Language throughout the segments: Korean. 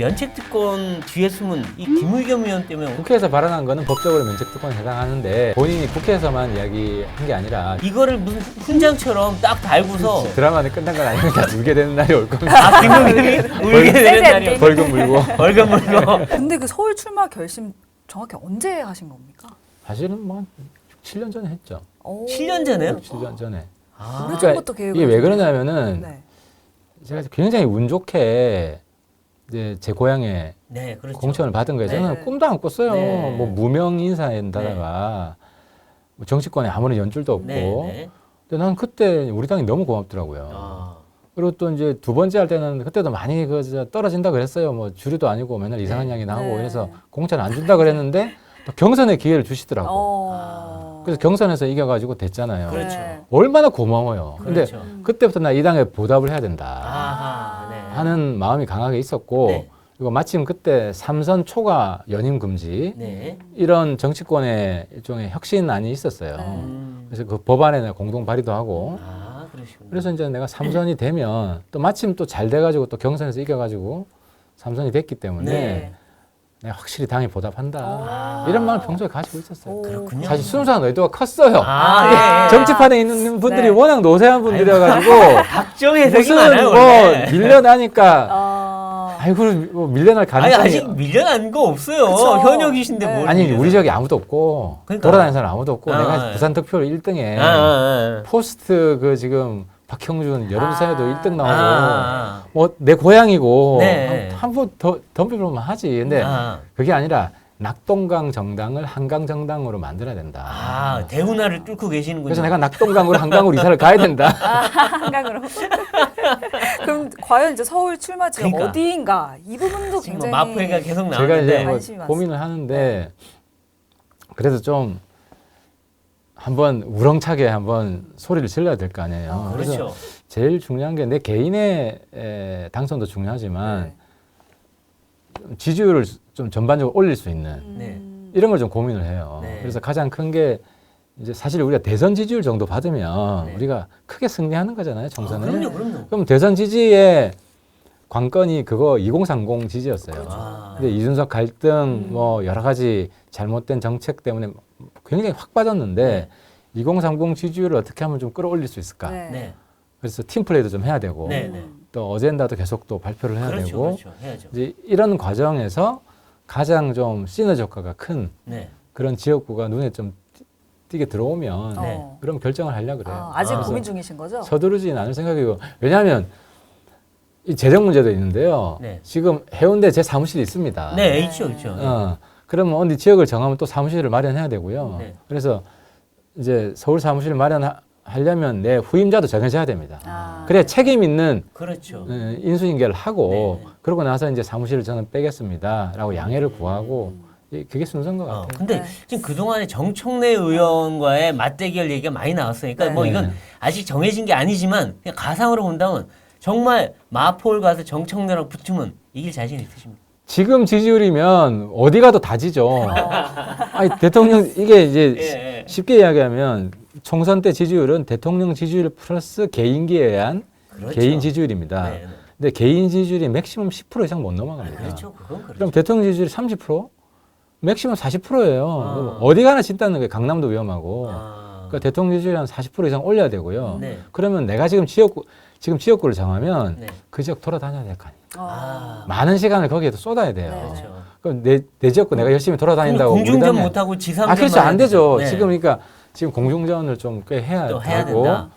면책특권 뒤에 숨은 이 김의겸 의원 때문에 국회에서 발언한 거는 법적으로 면책특권에 해당하는데 본인이 국회에서만 이야기한 게 아니라 이거를 무슨 훈장처럼 딱 달고서 드라마는 끝난 건 아니니까 울게 되는 날이 올 겁니다. 아 김의겸이 울게 되는 날이 벌금 물고. 벌금 물고. 근데 그 서울 출마 결심 정확히 언제 하신 겁니까? 사실은 뭐 7년 전에 했죠. 7년 전에요? 7년 전에. 아, 오래전부터 계획을 이게 왜 하셨네요. 그러냐면은 네. 제가 굉장히 운 좋게 이제 제 고향에 네, 그렇죠. 공천을 받은 거예요. 저는 네. 꿈도 안 꿨어요. 네. 뭐 무명 인사에다가 뭐 정치권에 아무런 연줄도 없고. 네, 네. 근데 난 그때 우리 당이 너무 고맙더라고요. 아, 그리고 또 이제 두 번째 할 때는 그때도 많이 떨어진다 그랬어요. 뭐 주류도 아니고 맨날 이상한 이야기 나오고 네. 그래서 공천 안 준다 그랬는데 또 경선에 기회를 주시더라고. 그래서 경선에서 이겨가지고 됐잖아요. 그렇죠. 네. 얼마나 고마워요. 근데 그렇죠. 그때부터 나 이 당에 보답을 해야 된다 아하, 네. 하는 마음이 강하게 있었고 네. 그리고 마침 그때 삼선 초과 연임 금지 네. 이런 정치권의 일종의 혁신안이 있었어요. 그래서 그 법안에 내가 공동 발의도 하고 아, 그러시군요. 그래서 이제 내가 삼선이 되면 또 마침 또 잘 돼가지고 또 경선에서 이겨가지고 삼선이 됐기 때문에 네. 내가 확실히 당에 보답한다 아. 이런 마음을 평소에 가지고 있었어요. 오. 그렇군요. 사실 순수한 의도가 컸어요. 아, 예, 예. 정치판에 있는 분들이 네. 워낙 노세한 분들이어가지고 각종 해석이 무슨 많아요, 뭐 원래. 밀려나니까 아이고 뭐 밀려날 아니, 가능성이 아직 밀려난 거 없어요. 그쵸. 현역이신데 네. 뭘. 아니 밀려나. 우리 지역에 아무도 없고 그러니까. 돌아다니는 사람 아무도 없고 아, 내가 예. 부산 득표로 1등에 아. 포스트 그 지금 박형준 여름사회도 아. 1등 나오고 아. 뭐 내 고향이고 네. 한번 더 덤벼보면 하지. 근데 아. 그게 아니라 낙동강 정당을 한강 정당으로 만들어야 된다. 아, 대운하를 뚫고 계시는군요. 그래서 내가 낙동강으로 한강으로 이사를 가야 된다. 한강으로. 그럼 과연 이제 서울 출마 지역 그러니까. 어디인가 이 부분도 지금 뭐 굉장히 마포해가 계속 제가 나오는데. 이제 뭐 관심이 고민을 하는데 그래도 좀 한번 우렁차게 한번 소리를 질러야 될 거 아니에요. 그래서 그렇죠. 제일 중요한 게 내 개인의 당선도 중요하지만 지지율을 좀 전반적으로 올릴 수 있는 네. 이런 걸 좀 고민을 해요. 네. 그래서 가장 큰 게 이제 사실 우리가 대선 지지율 정도 받으면 네. 우리가 크게 승리하는 거잖아요, 총선에. 그럼요. 그럼 대선 지지의 관건이 그거 2030 지지였어요. 아. 근데 이준석 갈등 뭐 여러 가지 잘못된 정책 때문에 굉장히 확 빠졌는데 2030 지지율을 어떻게 하면 좀 끌어올릴 수 있을까? 네. 네. 그래서 팀플레이도 좀 해야 되고 네, 네. 또 어젠다도 계속 또 발표를 해야 그렇죠. 되고 그렇죠. 해야죠. 이제 이런 과정에서 가장 좀 시너지 효과가 큰 네. 그런 지역구가 눈에 좀 띄게 들어오면 네. 그럼 결정을 하려고 그래요. 아직 아. 고민 중이신 거죠? 서두르지는 않을 생각이고 왜냐하면 이 재정 문제도 있는데요. 네. 지금 해운대 제 사무실이 있습니다. 네, 있죠, 있죠. 그러면 어디 지역을 정하면 또 사무실을 마련해야 되고요. 네. 그래서 이제 서울 사무실을 마련하려면 내 후임자도 정해져야 됩니다. 아. 그래야 책임 있는 그렇죠. 인수인계를 하고 네. 그러고 나서 이제 사무실을 저는 빼겠습니다라고 양해를 구하고 그게 순서인 것 같아요. 근데 네. 지금 그동안에 정청래 의원과의 맞대결 얘기가 많이 나왔으니까 네. 뭐 이건 아직 정해진 게 아니지만 그냥 가상으로 본다면 정말 마포를 가서 정청래랑 붙으면 이길 자신 있으십니까? 지금 지지율이면 어디 가도 다 지죠. 아니 대통령 이게 이제 예, 예. 쉽게 이야기하면 총선 때 지지율은 대통령 지지율 플러스 개인기에 의한 그렇죠. 개인 지지율입니다. 네, 네. 근데 개인 지지율이 맥시멈 10% 이상 못 넘어갑니다. 그렇죠. 그건 그렇죠. 그럼 대통령 지지율이 30%? 맥시멈 40%예요. 아. 어디 가나 진다는 게 강남도 위험하고. 아. 그러니까 대통령 지지율이 한 40% 이상 올려야 되고요. 네. 그러면 내가 지금 지역구를 정하면 네. 그 지역 돌아다녀야 될 거 아니에요. 아. 많은 시간을 거기에도 쏟아야 돼요. 네. 그렇죠. 그럼 내 지역구 내가 열심히 돌아다닌다고 공중전 우리 당에- 못하고 지삼전 그렇죠. 안 되죠. 네. 지금 그러니까 지금 공중전을 좀 꽤 해야 또 해야 되고 된다.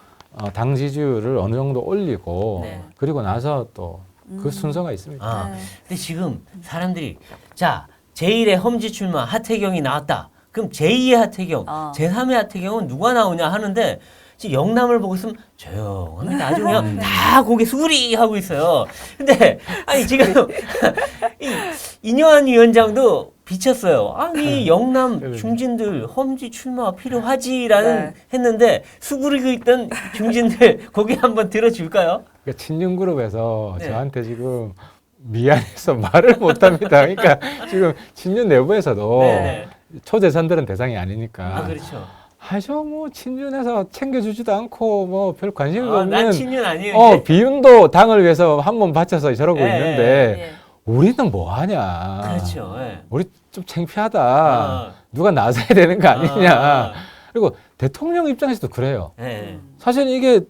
당 지지율을 어느 정도 올리고 네. 그리고 나서 또 그 순서가 있습니다. 아, 네. 근데 지금 사람들이 자 제1의 험지 출마 하태경이 나왔다. 그럼 제2의 하태경, 제3의 하태경은 누가 나오냐 하는데 지금 영남을 보고 있으면 조용합니다. 아주 그냥 다 고개 수그리하고 있어요. 근데 아니 지금 이뇨한 위원장도 비쳤어요. 아니 영남 중진들 험지 출마 필요하지라는 네. 했는데 수그리고 있던 중진들 고개 한번 들어줄까요? 그러니까 친윤그룹에서 네. 저한테 지금 미안해서 말을 못합니다. 그러니까 지금 친윤 내부에서도 네. 초재선들은 대상이 아니니까. 아 그렇죠. 하죠 뭐 친윤에서 챙겨주지도 않고 뭐 별 관심이 난 없는 친윤 아니에요. 이제. 비윤도 당을 위해서 한 몸 바쳐서 저러고 예, 있는데 우리는 뭐 하냐. 그렇죠. 예. 우리 좀 창피하다. 아. 누가 나서야 되는 거 아니냐. 아. 그리고 대통령 입장에서도 그래요. 예. 사실 이게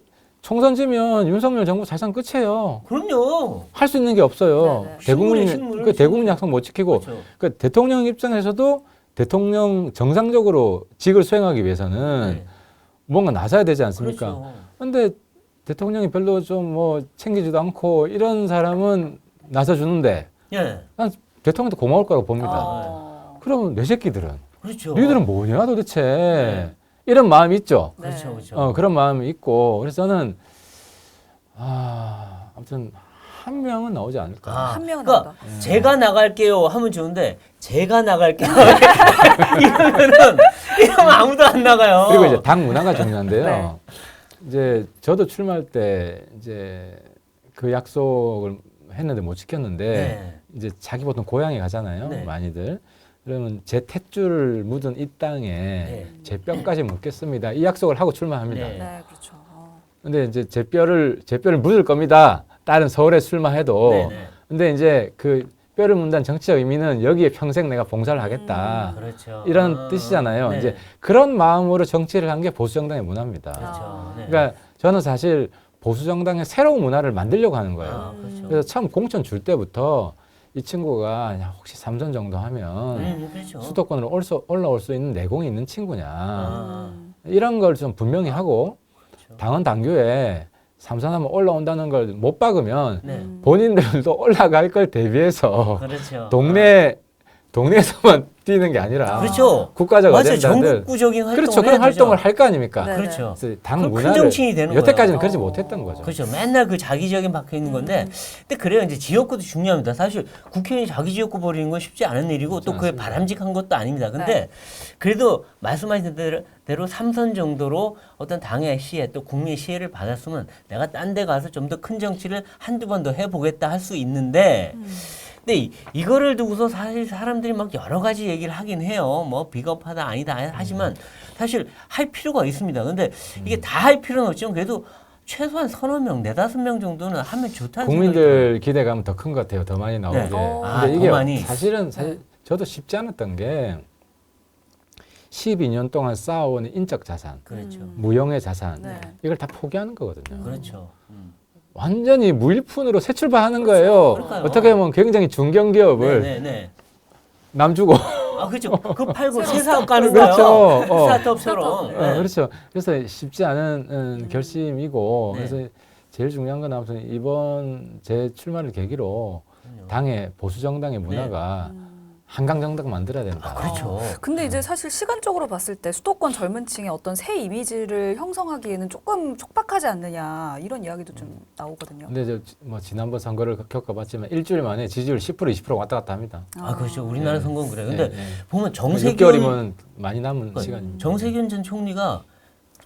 총선 지면 윤석열 정부 사실상 끝이에요. 그럼요. 할 수 있는 게 없어요. 네, 네. 대국민 식물, 그 대국민 약속 못 지키고 그렇죠. 그 대통령 입장에서도 대통령 정상적으로 직을 수행하기 위해서는 네. 뭔가 나서야 되지 않습니까? 그렇죠. 근데 대통령이 별로 좀 뭐 챙기지도 않고 이런 사람은 나서 주는데 예. 난 대통령도 고마울 거라고 봅니다. 어. 그러면 내 새끼들은 그렇죠. 니들은 뭐냐 도대체 네. 이런 마음이 있죠. 네. 그렇죠. 그렇죠. 그런 마음이 있고 그래서 저는 아무튼 한 명은 나오지 않을까. 한 명은 그러니까 나온다. 제가 나갈게요 하면 좋은데 제가 나갈게요 이러면 아무도 안 나가요. 그리고 이제 당 문화가 중요한데요. 네. 이제 저도 출마할 때 이제 그 약속을 했는데 못 지켰는데 네. 이제 자기 보통 고향에 가잖아요. 네. 많이들. 그러면 제 탯줄 묻은 이 땅에 네. 제 뼈까지 묻겠습니다. 이 약속을 하고 출마합니다. 네. 네, 그렇죠. 근데 이제 제 뼈를 묻을 겁니다. 다른 서울에 출마해도. 네, 네. 근데 이제 그 뼈를 묻는 정치적 의미는 여기에 평생 내가 봉사를 하겠다. 그렇죠. 이런 뜻이잖아요. 네. 이제 그런 마음으로 정치를 한 게 보수 정당의 문화입니다. 그렇죠. 네. 그러니까 저는 사실 보수 정당의 새로운 문화를 만들려고 하는 거예요. 아, 그렇죠. 그래서 처음 공천 줄 때부터 이 친구가 야, 혹시 3선 정도 하면 그렇죠. 수도권으로 올라올 수 있는 내공이 있는 친구냐. 아, 이런 걸 좀 분명히 하고 그렇죠. 당헌 당규에 3선 하면 올라온다는 걸 못 박으면 네. 본인들도 올라갈 걸 대비해서 그렇죠. 동네에서만 뛰는 게 아니라 그렇죠. 국가적 맞아요. 어젠다들 전국구적인 활동을 그렇죠. 해야 그런 활동을 되죠. 할 거 아닙니까? 네. 그렇죠. 그래서 당 그럼 큰 문화를 정치인이 되는 여태까지는 거예요. 그러지 못했던 거죠. 그렇죠. 맨날 그 자기 지역에 박혀 있는 건데, 근데 그래요. 이제 지역구도 중요합니다. 사실 국회의원이 자기 지역구 버리는 건 쉽지 않은 일이고 또 그게 않습니다. 바람직한 것도 아닙니다. 근데 네. 그래도 말씀하신 대로 3선 정도로 어떤 당의 시혜 또 국민의 시혜를 받았으면 내가 딴 데 가서 좀 더 큰 정치를 한두 번 더 해보겠다 할 수 있는데, 근데 이거를 두고서 사실 사람들이 막 여러 가지 얘기를 하긴 해요. 뭐 비겁하다 아니다 하지만 사실 할 필요가 있습니다. 근데 이게 다 할 필요는 없지만 그래도 최소한 서너 명, 네다섯 명 정도는 하면 좋다는 국민들 기대감은 더 큰 것 같아요. 더 많이 나오게. 네. 아, 근데 더 이게 많이. 사실 저도 쉽지 않았던 게 12년 동안 쌓아온 인적 자산, 그렇죠. 무형의 자산 네. 이걸 다 포기하는 거거든요. 그렇죠. 완전히 무일푼으로 새 출발하는 거예요. 그러니까요. 어떻게 보면 굉장히 중견기업을 네네네. 남 주고 아 그렇죠. 그 팔고 새로 새 사업 스타트. 가는 그렇죠. 거예요. 스타트업처럼. 스타트업. 네. 그렇죠. 그래서 쉽지 않은 결심이고 네. 그래서 제일 중요한 건 아무튼 이번 제 출마를 계기로 그럼요. 당의 보수 정당의 문화가 한강 정당 만들어야 된다. 그렇죠. 근데 이제 사실 시간적으로 봤을 때 수도권 젊은 층의 어떤 새 이미지를 형성하기에는 조금 촉박하지 않느냐 이런 이야기도 좀 나오거든요. 근데 뭐 지난번 선거를 겪어봤지만 일주일 만에 지지율 10% 20% 왔다 갔다 합니다. 아 그렇죠. 우리나라 네. 선거는 그래요. 근데 네, 네. 보면 정세균 6개월이면 많이 남은 그러니까 시간입니다. 정세균 전 총리가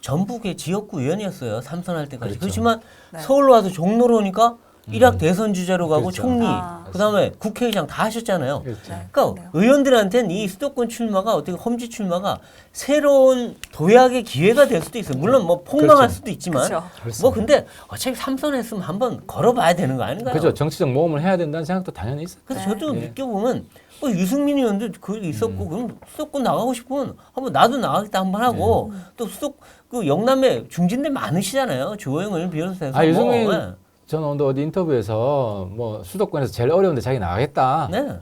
전북의 지역구 의원이었어요. 삼선할 때까지. 그렇죠. 그렇지만 네. 서울로 와서 종로로 오니까 일학 대선 주자로 가고 그렇죠. 총리, 아. 그다음에 국회의장 다 하셨잖아요. 그렇죠. 네. 그러니까 그러네요. 의원들한테는 이 수도권 출마가 어떻게 험지 출마가 새로운 도약의 기회가 될 수도 있어요. 물론 뭐 폭망할 그렇죠. 수도 있지만 그렇죠. 뭐 근데 어차피 삼선했으면 한번 걸어봐야 되는 거 아닌가요? 그렇죠. 정치적 모험을 해야 된다는 생각도 당연히 있어요. 그래서 네. 저도 네. 느껴보면 뭐 유승민 의원도 그 있었고 그럼 수도권 나가고 싶으면 한번 나도 나가겠다 한번 하고 또 그 영남에 중진들 많으시잖아요. 주호영을 비롯해서 아 유승민 뭐, 저는 오늘 어디 인터뷰에서 뭐 수도권에서 제일 어려운데 자기 나가겠다 네.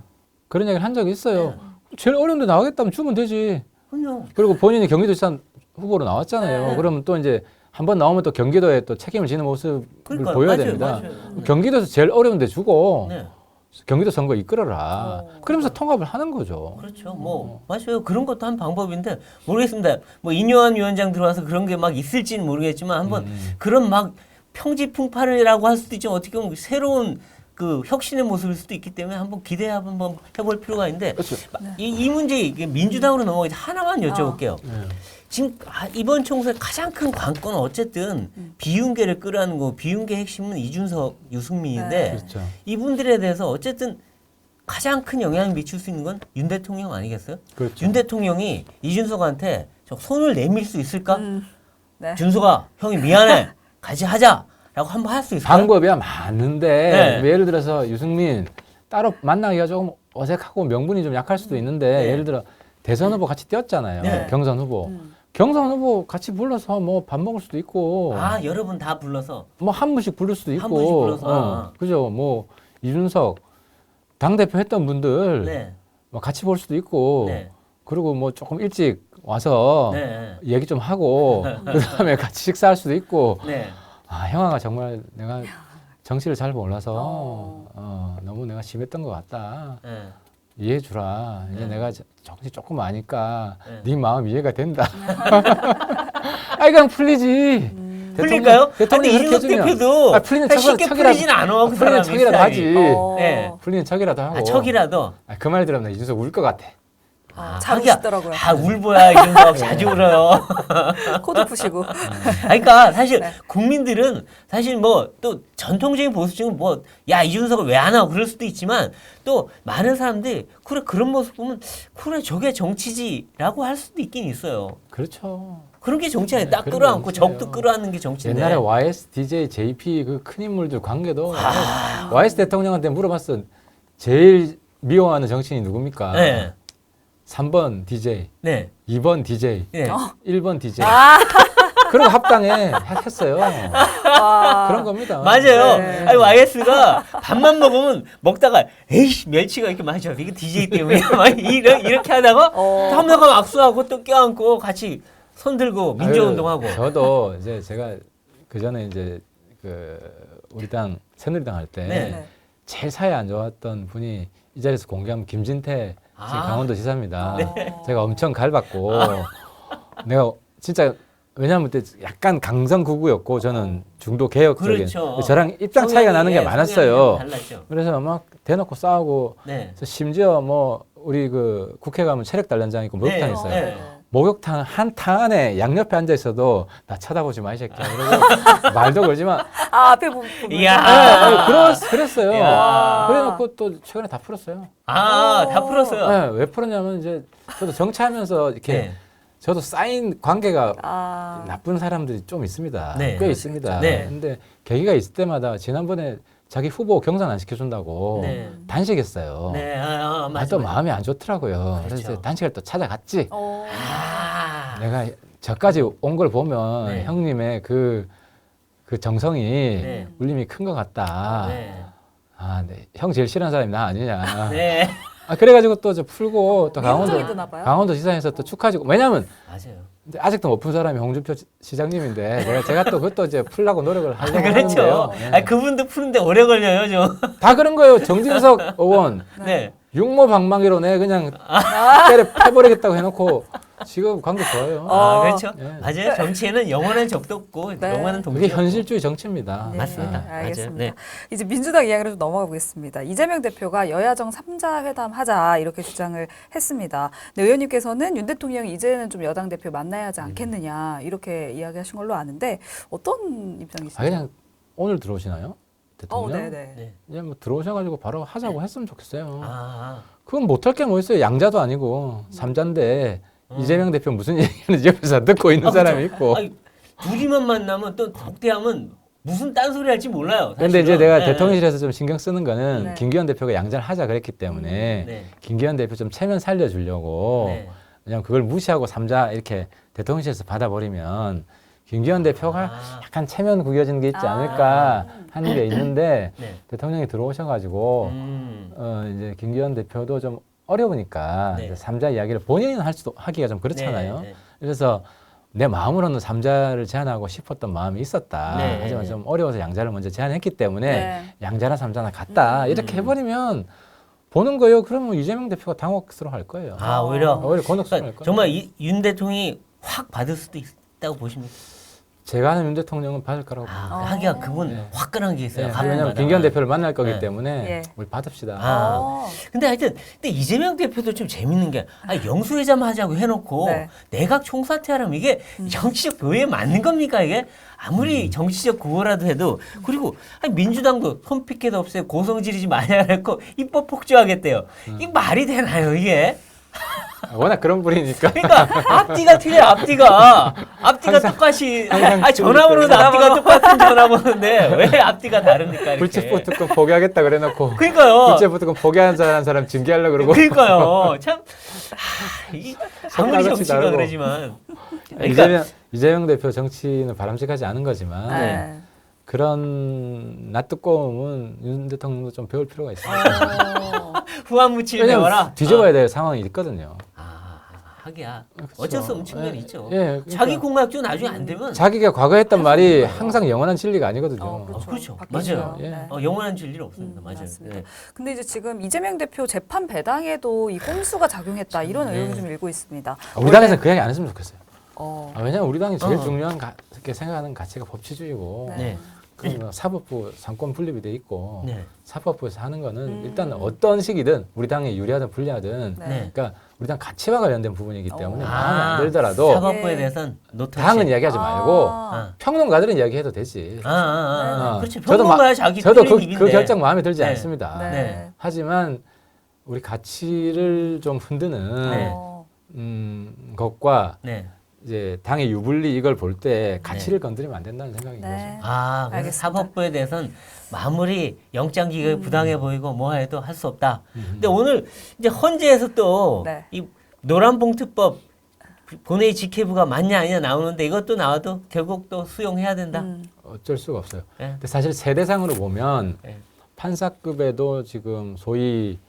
그런 얘기를 한 적이 있어요. 제일 어려운데 나가겠다면 주면 되지. 그럼요. 그리고 본인이 경기도지사 후보로 나왔잖아요. 네. 그러면 또 이제 한 번 나오면 또 경기도에 또 책임을 지는 모습을 그러니까요. 보여야 맞아요, 됩니다. 맞아요. 네. 경기도에서 제일 어려운데 주고 네. 경기도 선거 이끌어라. 그러면서 통합을 하는 거죠. 그렇죠. 뭐 맞아요. 그런 것도 한 방법인데 모르겠습니다. 뭐 이뇨한 위원장 들어와서 그런 게 막 있을지는 모르겠지만 한번 그런 막 평지풍파를이라고 할 수도 있지만 어떻게 보면 새로운 그 혁신의 모습일 수도 있기 때문에 한번 기대 한번 해볼 필요가 있는데 그렇죠. 이 문제 이게 민주당으로 넘어가기 하나만 여쭤볼게요. 네. 지금 이번 총선의 가장 큰 관건은 어쨌든 비윤계를 끌어안는 거. 비윤계 핵심은 이준석, 유승민인데 네. 그렇죠. 이분들에 대해서 어쨌든 가장 큰 영향을 미칠 수 있는 건 윤 대통령 아니겠어요? 그렇죠. 윤 대통령이 이준석한테 저 손을 내밀 수 있을까? 네. 준석아, 형이 미안해. 같이 하자라고 한번 할 수 있을까요? 방법이야 많은데 네. 뭐 예를 들어서 유승민 따로 만나기가 조금 어색하고 명분이 좀 약할 수도 있는데 네. 예를 들어 대선 후보 같이 뛰었잖아요. 네. 경선 후보. 음. 경선 후보 같이 불러서 뭐 밥 먹을 수도 있고 아, 여러분 다 불러서. 뭐 한 분씩 부를 수도 있고 한 분씩 불러서. 그죠? 뭐 이준석 당대표 했던 분들 네. 뭐 같이 볼 수도 있고 네. 그리고 뭐 조금 일찍 와서 네. 얘기 좀 하고 그다음에 같이 식사할 수도 있고 네. 아 형아가 정말 내가 정치를 잘 몰라서 어. 너무 내가 심했던 것 같다. 네. 이해해 주라. 이제 네. 내가 정치 조금 아니까 네. 네 마음 이해가 된다. 아이 그냥 풀리지. 풀릴까요? 대통령이 아니, 그렇게 이준석 해주면 대표도 풀리는 쉽게 척이라도 풀리진 않아. 그 풀리는 사람이 척이라도 스타일이. 하지. 어. 네. 풀리는 척이라도 하고. 아, 척이라도. 아, 그 말 들으면 나 이준석 울 것 같아. 잘 하기야. 우시더라고요. 아, 울보야 이준석 자주 울어요. 코도 푸시고. 아니, 그러니까 사실 네. 국민들은 사실 뭐 또 전통적인 보수층은 뭐 야 이준석을 왜 안 하고 그럴 수도 있지만 또 많은 사람들이 그래 그런 모습 보면 그래 저게 정치지라고 할 수도 있긴 있어요. 그렇죠. 그런 게 정치 아니에요. 딱 그런 게 끌어안고 정치예요. 적도 끌어안는 게 정치인데. 옛날에 YS, DJ, JP 그 큰 인물들 관계도 YS 대통령한테 물어봤어. 제일 미워하는 정치인이 누굽니까? 네. 3번 DJ, 네. 2번 DJ, 네. 1번 DJ. 아, 그리고 합당에 했어요. 와. 그런 겁니다. 맞아요. 네. 아니 YS가 밥만 먹으면 먹다가 에이씨 멸치가 이렇게 마셔. 이게 DJ 때문에 막 이렇게 하다가 다음날가 악수하고 또 껴안고 같이 손 들고 민주운동하고. 저도 이제 제가 그 전에 이제 그 우리 당 새누리당 할 때 네. 제일 사이 안 좋았던 분이 이 자리에서 공개하면 김진태 지금 아. 강원도지사입니다. 네. 제가 엄청 갈봤고 내가 진짜 왜냐하면 그때 약간 강성구구였고 저는 중도 개혁적인 그렇죠. 저랑 입장 차이가 나는 게 성향이, 많았어요. 성향이 달랐죠. 그래서 막 대놓고 싸우고 네. 그래서 심지어 뭐 우리 그 국회 가면 체력단련장 있고 목욕탕 네, 있어요. 네. 목욕탕 한 탕 안에 양옆에 앉아 있어도 나 쳐다보지 마 이 새끼야. 그리고 말도 걸지만 아, 앞에 보면. 이야. 그랬어요. 이야. 그래놓고 또 최근에 다 풀었어요. 아, 다 풀었어요. 네, 왜 풀었냐면 이제 저도 정치하면서 이렇게 네. 저도 쌓인 관계가 아. 나쁜 사람들이 좀 있습니다. 네. 꽤 있습니다. 네. 근데 계기가 있을 때마다 지난번에 자기 후보 경선 안 시켜준다고 네. 단식했어요. 네. 아, 맞아. 또 마음이 안 좋더라고요. 그렇죠. 그래서 단식을 또 찾아갔지. 어. 아. 내가 저까지 온 걸 보면 네. 형님의 그 정성이 네. 울림이 큰 것 같다. 네. 아, 네. 형 제일 싫어하는 사람이 나 아니냐. 네. 아, 그래가지고 또 저 풀고 또 미국적이 드나 봐요. 강원도 지사에서 또 축하지고 왜냐면 맞아요. 근데 아직도 못 푼 사람이 홍준표 시장님인데 제가 또 그것도 이제 풀라고 노력을 하려고 그렇죠. 하는데요. 네. 아니, 그분도 푸는데 오래 걸려요, 좀. 다 그런 거예요. 정진석 의원 네. 육모방망이로 내 그냥 때려 패버리겠다고 해놓고 지금 관계 좋아요. 아, 그렇죠. 네. 맞아요. 정치에는 영원한 적도 없고 네. 영원한 동지. 그게 현실주의 정치입니다. 네, 맞습니다. 네, 맞아요. 알겠습니다. 네. 이제 민주당 이야기로 좀 넘어가 보겠습니다. 이재명 대표가 여야정 3자 회담 하자 이렇게 주장을 했습니다. 네, 의원님께서는 윤 대통령이 이제는 좀 여당 대표 만나야 하지 않겠느냐 이렇게 이야기하신 걸로 아는데 어떤 입장이시죠? 아, 그냥 오늘 들어오시나요? 대통령? 네네. 네. 그냥 뭐 들어오셔가지고 바로 하자고 했으면 좋겠어요. 아. 그건 못할 게 뭐 있어요. 양자도 아니고 삼자인데 이재명 대표 무슨 얘기하는지 옆에서 듣고 있는 사람이 있고. 아니, 둘이만 만나면 또 독대하면 무슨 딴소리 할지 몰라요. 근데 이제 사실은. 내가 네. 대통령실에서 좀 신경 쓰는 거는 네. 김기현 대표가 양자를 하자 그랬기 때문에 네. 김기현 대표 좀 체면 살려주려고 네. 그냥 그걸 무시하고 삼자 이렇게 대통령실에서 받아버리면 김기현 대표가 아. 약간 체면 구겨지는 게 있지 아. 않을까 하는 게 있는데 네. 대통령이 들어오셔가지고 이제 김기현 대표도 좀 어려우니까 네. 이제 삼자 이야기를 본인은 하기가 좀 그렇잖아요. 네. 네. 그래서 내 마음으로는 삼자를 제안하고 싶었던 마음이 있었다. 네. 하지만 좀 어려워서 양자를 먼저 제안했기 때문에 네. 양자나 삼자나 같다. 이렇게 해버리면 보는 거예요. 그러면 이재명 대표가 당혹스러워할 거예요. 아, 오히려 오히려 곤혹스러워할 그러니까 거예요. 정말 윤 대통령이 확 받을 수도 있다고 보십니까? 제가 아는 윤 대통령은 받을 거라고 아, 어. 하기야 그분 네. 화끈한 게 있어요. 네, 가끔 왜냐하면 가다가. 김기현 대표를 만날 거기 네. 때문에 예. 우리 받읍시다. 아. 어. 근데 하여튼 근데 이재명 대표도 좀 재밌는 게 영수회담 하자고 해놓고 네. 내각 총사퇴하라면 이게 정치적 교회에 맞는 겁니까 이게 아무리 정치적 구호라도 해도 그리고 아니, 민주당도 손피켓 없애고 고성 지르지 말아야 할거 입법 폭주하겠대요. 이게 말이 되나요 이게? 워낙 그런 분이니까. 그러니까 앞뒤가 틀려 앞뒤가 똑같이 항상 전화번호도 틀릴 앞뒤가 똑같은 전화번호인데 왜 앞뒤가 다릅니까 이렇게. 불체포 특권 포기하겠다 그래놓고 그러니까요. 불체포 특권 포기하는 사람 징계하려고 그러고. 그러니까요. 참 아무리 색깔같이 정치가 다르고. 그러지만 그러니까 이재명 대표 정치는 바람직하지 않은 거지만 네. 그런 낯뜨거움은 윤 대통령도 좀 배울 필요가 있습니다. 후한 무칠 배워라. 왜냐면 뒤집어야 될 상황이 있거든요. 하기야. 그렇죠. 어쩔 수 없는 측면이 있죠. 예, 그러니까 자기 공약도 나중에 안 되면 자기가 과거 했던 말이 항상 영원한 진리가 아니거든요. 그렇죠. 바뀌죠. 맞아요. 예. 영원한 진리는 없습니다. 맞아요. 맞습니다. 네. 근데 이제 지금 이재명 대표 재판 배당에도 이 꼼수가 작용했다 이런 의혹이 좀 일고 있습니다. 우리 당에서는 그 이야기 안 했으면 좋겠어요. 왜냐하면 우리 당이 제일 어. 중요한 이렇게 생각하는 가치가 법치주의고 네. 그 사법부 상권 분립이 돼 있고 네. 사법부에서 하는 거는 일단 어떤 식이든 우리 당에 유리하든 불리하든 네. 그러니까 우리 당 가치와 관련된 부분이기 때문에 어. 마음에 안 들더라도 사법부에 예. 대해서는 노터치. 당은 이야기하지 말고 아. 평론가들은 이야기해도 되지. 그렇지. 저도 평론가야 자기 저도 틀린 그 입인데. 결정 마음에 들지 네. 않습니다. 네. 네. 하지만 우리 가치를 좀 흔드는 네. 것과 네. 이제 당의 유불리 이걸 볼 때 가치를 건드리면 안 된다는 생각인 네. 거죠. 그래서 알겠습니다. 사법부에 대해서는 마무리 영장 기각이 부당해 보이고 뭐 해도 할 수 없다. 근데 오늘 이제 헌재에서 또 이 네. 노란봉투법 본회의 직회부가 맞냐 아니냐 나오는데 이것도 나와도 결국 또 수용해야 된다. 어쩔 수가 없어요. 네. 근데 사실 세대상으로 보면 네. 판사급에도 지금 소위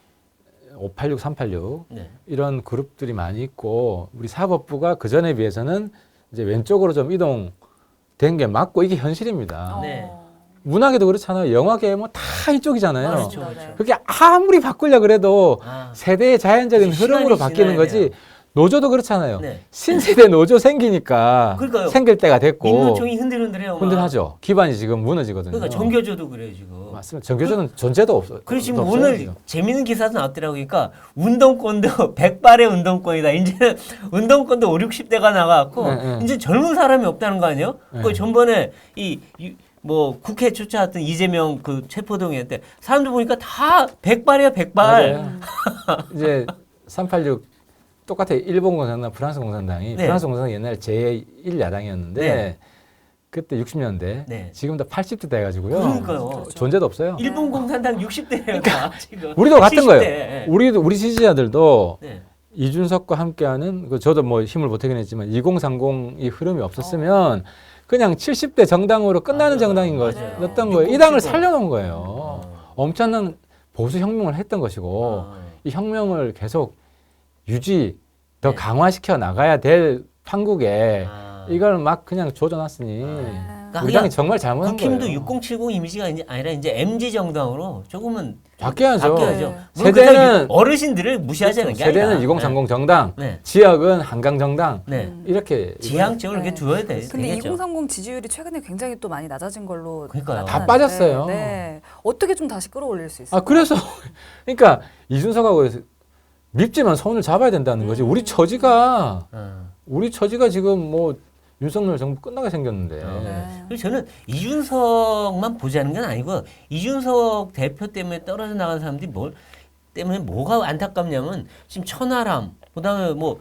586, 386 네. 이런 그룹들이 많이 있고 우리 사법부가 그 전에 비해서는 이제 왼쪽으로 좀 이동된 게 맞고 이게 현실입니다. 네. 문학에도 그렇잖아요. 영화계 뭐 다 이쪽이잖아요. 그렇죠. 네. 그게 아무리 바꾸려 그래도 아. 세대의 자연적인 시간이 흐름으로 바뀌는 지나야 거지. 돼요. 노조도 그렇잖아요. 네. 신세대 노조 생기니까 그러니까요. 생길 때가 됐고 민노총이 흔들흔들해요. 막. 흔들하죠. 기반이 지금 무너지거든요. 그러니까 정교조도 그래요 지금. 맞습니다. 정교조는 존재도 없어요. 그리고 지금 없어요, 오늘 지금. 재밌는 기사도 나왔더라고요. 그러니까 운동권도 백발의 운동권이다. 이제는 운동권도 5, 60대가 나가고 네. 이제 젊은 사람이 없다는 거 아니에요? 네. 그 전번에 뭐 국회 쫓아왔던 이재명 그 체포동의 때 사람들 보니까 다 백발이야 백발. 맞아요. 이제 386 똑같아요. 일본 공산당, 프랑스 공산당이 네. 프랑스 공산당 옛날에 제1야당이었는데 네. 그때 60년대 네. 지금도 80대 돼가지고요. 그러니까요. 존재도 없어요. 일본 공산당 60대예요. 다 지금. 우리도 같은 70대. 거예요. 우리 지지자들도 네. 이준석과 함께하는 저도 뭐 힘을 보태긴 했지만 2030이 흐름이 없었으면 그냥 70대 정당으로 끝나는 맞아요. 정당인 맞아요. 거였던 거예요. 이 당을 60, 살려놓은 거예요. 엄청난 보수 혁명을 했던 것이고 이 혁명을 계속 더 네. 강화시켜 나가야 될 판국에 아. 이걸 막 그냥 조져놨으니 그러니까 우리 당이 정말 잘못한 국힘도 거예요. 6070 이미지가 아니라 이제 MZ 정당으로 조금은 바뀌어야죠. 바뀌어야죠. 네. 물론 세대는 그냥 어르신들을 무시하자는 게 아니라. 세대는 2030 정당, 네. 지역은 한강 정당 네. 이렇게 지향적으로 네. 이렇게 두어야 돼. 근데 되겠죠. 2030 지지율이 최근에 굉장히 또 많이 낮아진 걸로 그러니까요. 다 나타나는데, 빠졌어요. 네. 어떻게 좀 다시 끌어올릴 수 있어요? 그래서 그러니까 이준석하고 밉지만 손을 잡아야 된다는 거지. 우리 처지가 지금 뭐 윤석열 정부 끝나게 생겼는데. 네. 그리고 저는 이준석만 보자는 건 아니고 이준석 대표 때문에 떨어져 나간 사람들이 때문에 뭐가 안타깝냐면 지금 천하람 그다음에 뭐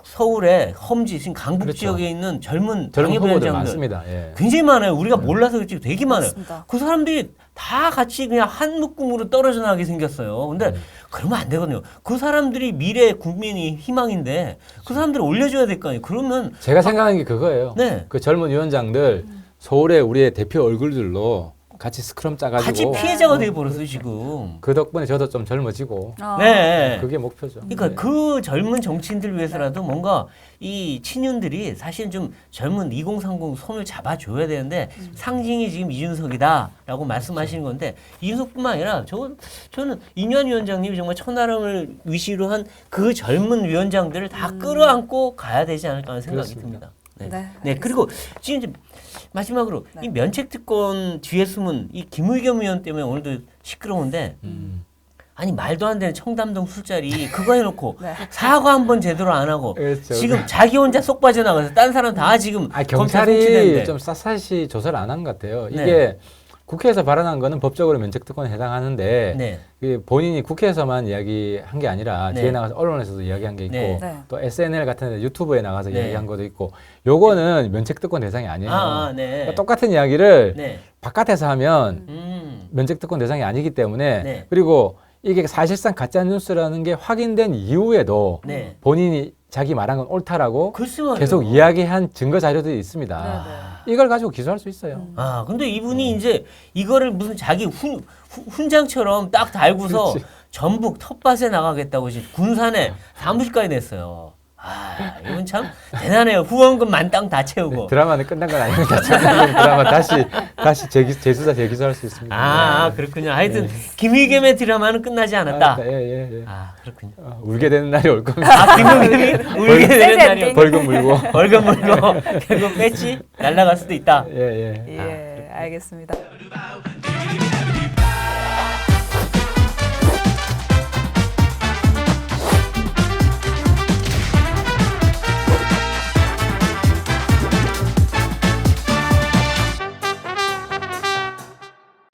서울의 험지 지금 강북 그렇죠. 지역에 있는 젊은 젊은 후보들 당협위원장들 많습니다. 예. 굉장히 많아요. 우리가 몰라서 그렇지 되게 많아요. 맞습니다. 그 사람들이 다 같이 그냥 한 묶음으로 떨어져 나가게 생겼어요. 근데 그러면 안 되거든요. 그 사람들이 미래 국민이 희망인데 그 사람들을 올려줘야 될 거 아니에요. 그러면 제가 생각하는 게 그거예요. 네. 그 젊은 위원장들 서울의 우리의 대표 얼굴들로 같이 스크럼 같이 짜가지고 피해자가 돼 버렸어요 지금. 그 덕분에 저도 좀 젊어지고 네. 그게 목표죠. 그러니까 네. 그 젊은 정치인들 위해서라도 뭔가 이 친윤들이 사실 좀 젊은 2030 손을 잡아줘야 되는데 상징이 지금 이준석이다라고 말씀하시는 건데 이준석뿐만 아니라 저는 이뇨한 위원장님이 정말 천하람을 위시로 한 그 젊은 위원장들을 다 끌어안고 가야 되지 않을까 하는 생각이 그렇습니다. 듭니다. 네. 네, 네. 그리고 지금 이제 마지막으로 네. 이 면책특권 뒤에 숨은 이 김의겸 의원 때문에 오늘도 시끄러운데 아니 말도 안 되는 청담동 술자리 그거 해놓고 네. 사과 한 번 제대로 안 하고 그렇죠. 지금 자기 혼자 쏙 빠져나가서 다른 사람 다 지금 검찰 경찰이 송치되는데. 좀 샅샅이 조사를 안 한 것 같아요. 네. 이게 국회에서 발언한 거는 법적으로 면책특권에 해당하는데 네. 그 본인이 국회에서만 이야기한 게 아니라 네. 뒤에 나가서 언론에서도 이야기한 게 있고 네. 네. 또 SNL 같은 데 유튜브에 나가서 네. 이야기한 것도 있고 요거는 면책특권 대상이 아니에요. 네. 그러니까 똑같은 이야기를 네. 바깥에서 하면 음. 면책특권 대상이 아니기 때문에 네. 그리고 이게 사실상 가짜 뉴스라는 게 확인된 이후에도 네. 본인이 자기 말한 건 옳다라고 글쎄 말이에요. 계속 이야기한 증거 자료들이 있습니다. 네. 이걸 가지고 기소할 수 있어요. 아, 근데 이분이 이제 이거를 무슨 자기 훈장처럼 딱 달고서 그렇지. 전북 텃밭에 나가겠다고 이제 군산에 사무실까지 냈어요. 아, 이건 참 대단해요. 후원금 만땅 다 채우고. 드라마는 끝난 건 아닙니다. 드라마 다시 재수사 재기소할 수 있습니다. 아, 그렇군요. 하여튼 김의겸의 드라마는 끝나지 않았다. 예. 아, 그렇군요. 울게 되는 날이 올 겁니다. 아, 김의겸이 울게 되는 날이 벌금 물고. 벌금 물고 결국 배지 날아갈 수도 있다. 예. 예, 알겠습니다.